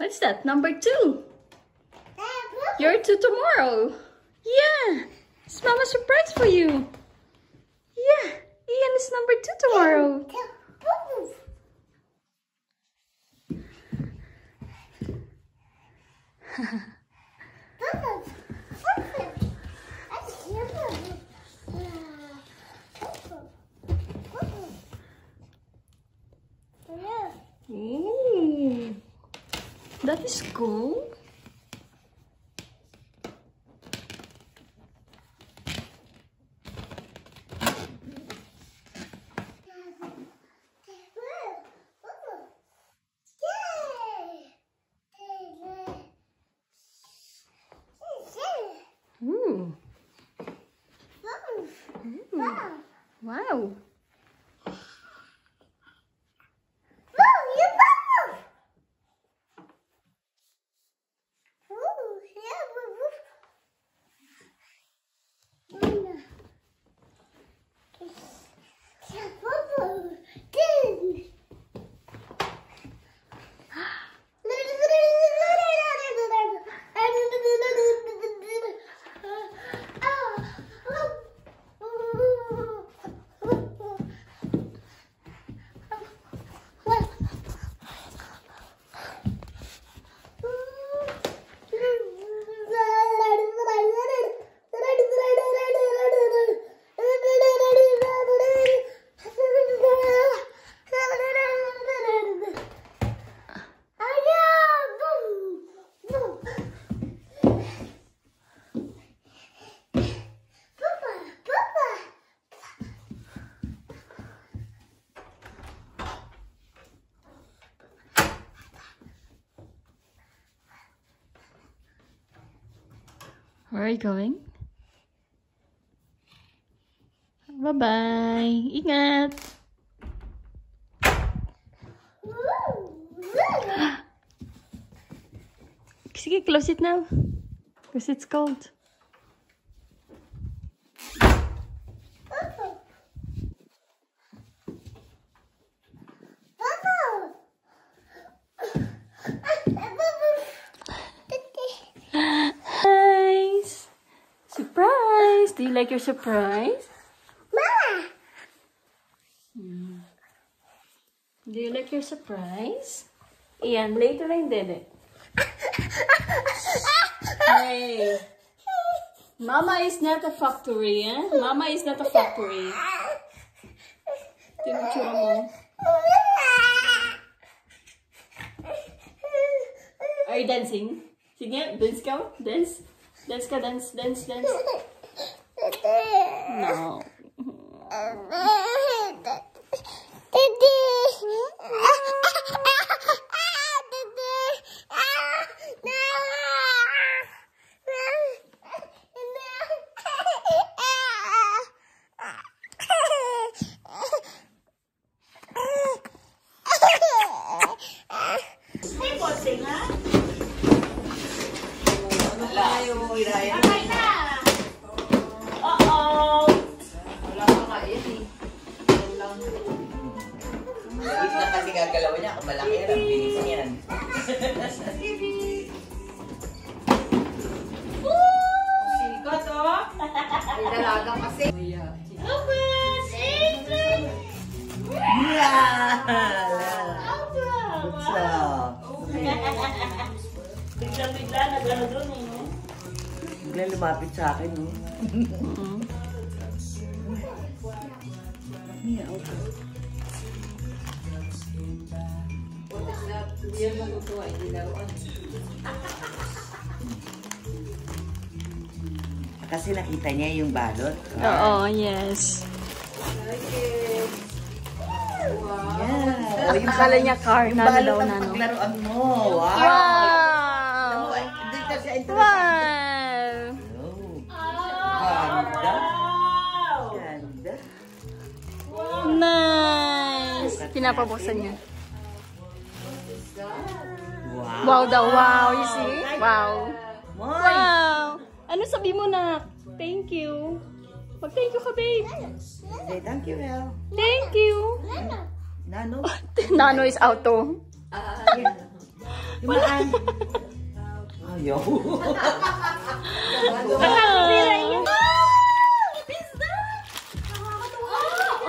What's that? Number 2. You're 2 tomorrow. Yeah. It's Mama's surprise for you. Yeah. Ian is number 2 tomorrow. Ooh, that is cool. Ooh. Wow. Where are you going? Bye-bye. Ingat. Sige, close it now. Because it's cold. Surprise! Do you like your surprise? Mama! Do you like your surprise? Ian, later na yung dede. Hey! Mama is not a factory, eh? Mama is not a factory. Tinutsura mo. Are you dancing? Sige, dance ka? Dance? Dance ka, dance, dance, dance. No. Kasi gagalawan niya, malaki yan, ang bilis niyan. Sikat, oh! May dalaga kasi. Open! Adrian! Yeah! Good job! Bigla-bigla, nag-ano doon eh, no? Bigla lumapit sa akin, no? Diyan matutuwa, hindi laruan. Kasi nakita niya yung balot. Oo, yes. Okay. Wow. Yeah. Yung akala niya car na balot daw ang na, no? paglaruan mo. Wow! Wow! Dito siya interesting. Wow! Ganda. Ganda. Nice! Pinapabuksan niya. Wow! Wow daw, wow! You see? Wow! Moy! Wow! Ano sabi mo na? Thank you. Mag-thank you ka, babe. Say thank you, El. Thank you. Nano? Nano is auto. Yeah. Dumaan. Ayaw.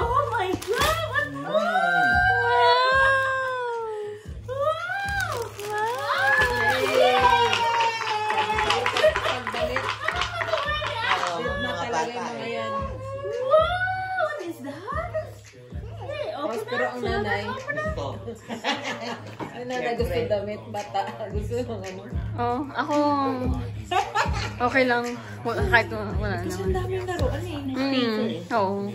Oh my God! Pero ang nanay, ang nanay gusto damit, bata, gusto ng ano. Oh, ako... Okay lang. Kahit wala Kasi naman. ang daming laruan eh. Oo.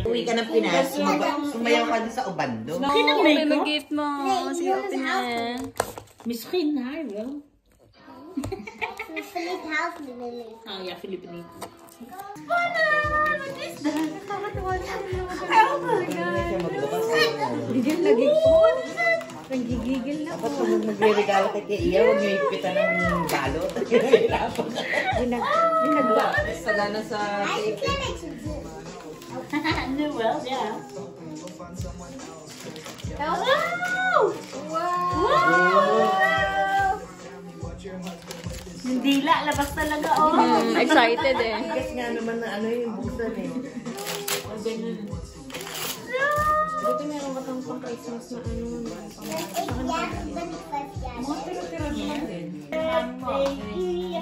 Uwi ka ng Pinas, sumayaw ka din sa Obando. May mag-gift mo. Sige, open na. Miskin na, well. Philippine house nilili. Ah, yeah, Filipino. Gigil lagi po. Nagigigil na po. Dapat kung magre-regalo kay Iya, huwag niyo ipitan ng balot. Sagana sa tape. Well, yeah. Hindi la, labas talaga, oh. Excited eh. Tigas nga naman na ano yung busan eh. Buti meron ba tang pang Christmas na ano?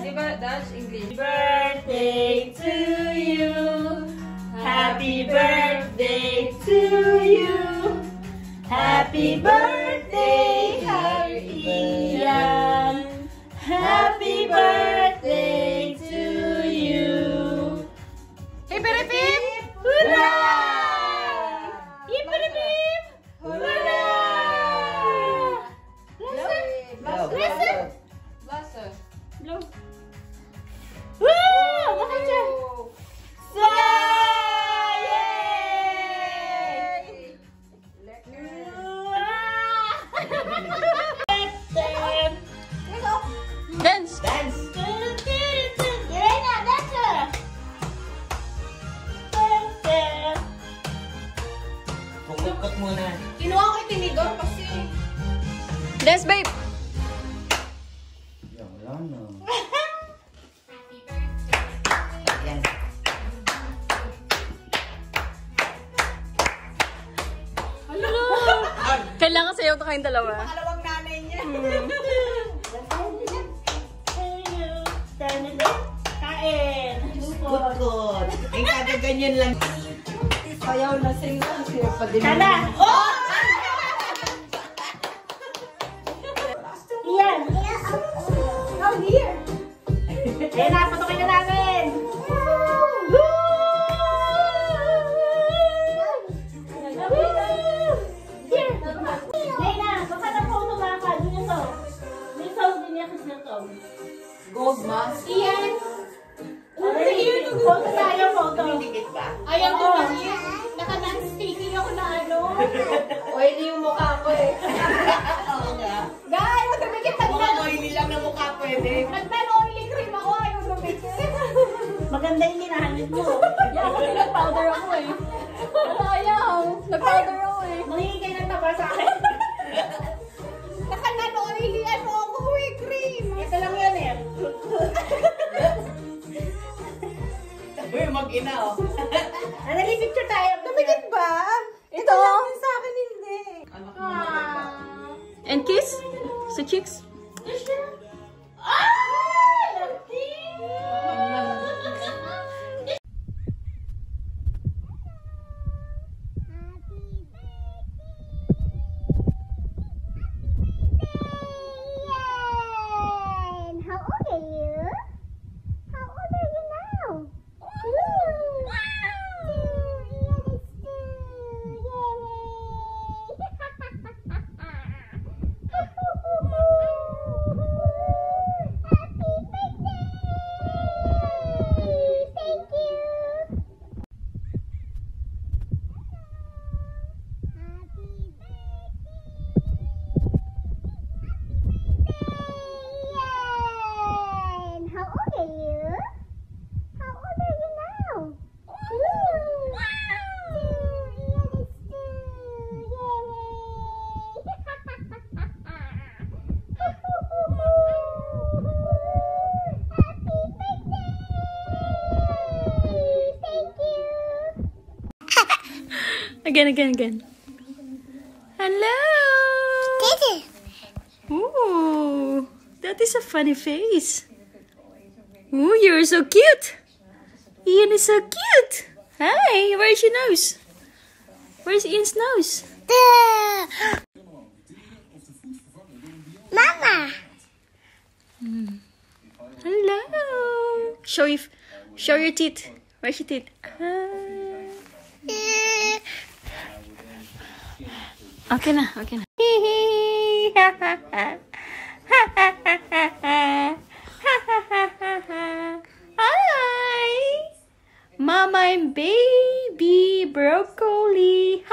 Diba, Dutch, English? Birthday to you. Happy birthday to you. Happy birthday, Ian. Happy birthday to you. Hey, Pip! Hurrah! Hip, hip, hip! Hurrah! Listen! Blow. Woo! Bakit siya? Dance! Dance! Pukot muna. Kinuha ko yung tinidor kasi. Dance, babe! Wala na. Yan. Kailangan sayaw to kayong dalawa. Pangalawang nanay niya. Kain. Kut-kut. Ay, kada ganyan lang. Sayaw na sila. Siya pa din. Tala! Oh! Ian! Come here! Eh, napatukin na namin. Lena, baka na photo ba ka? Dun yung to. May sauce din niya kasi to. Gold mask. Ian! Photo tayo, photo. Dikit ba? Ayaw ko kasi. Naka-non-sticky ako na ano. Oily yung mukha ko eh. Oo nga. Guys, magdamikit Mukhang oily lang na mukha pwede. Nagtan-oily cream ako. Ayaw dumikit. Maganda yung minahanit mo. Yeah, kasi nag-powder ako eh. Ayaw! Nag-powder ako eh. Mangingi kayo ng taba sa akin. Naka-non-oily ano ako eh, cream. Ito lang yan eh. Uy, mag-ina oh. Anali picture tayo. Dumikit ba? Ito! Sa akin hindi. And kiss? Sa cheeks? How old are you? How old are you now? Yay! Again. Hello. Ooh, that is a funny face. Ooh, you're so cute. Ian is so cute. Hi, where's your nose? Where's Ian's nose? Mama. Hello. Show your teeth. Where's your teeth? Okay na. Hi, Mama and baby broccoli.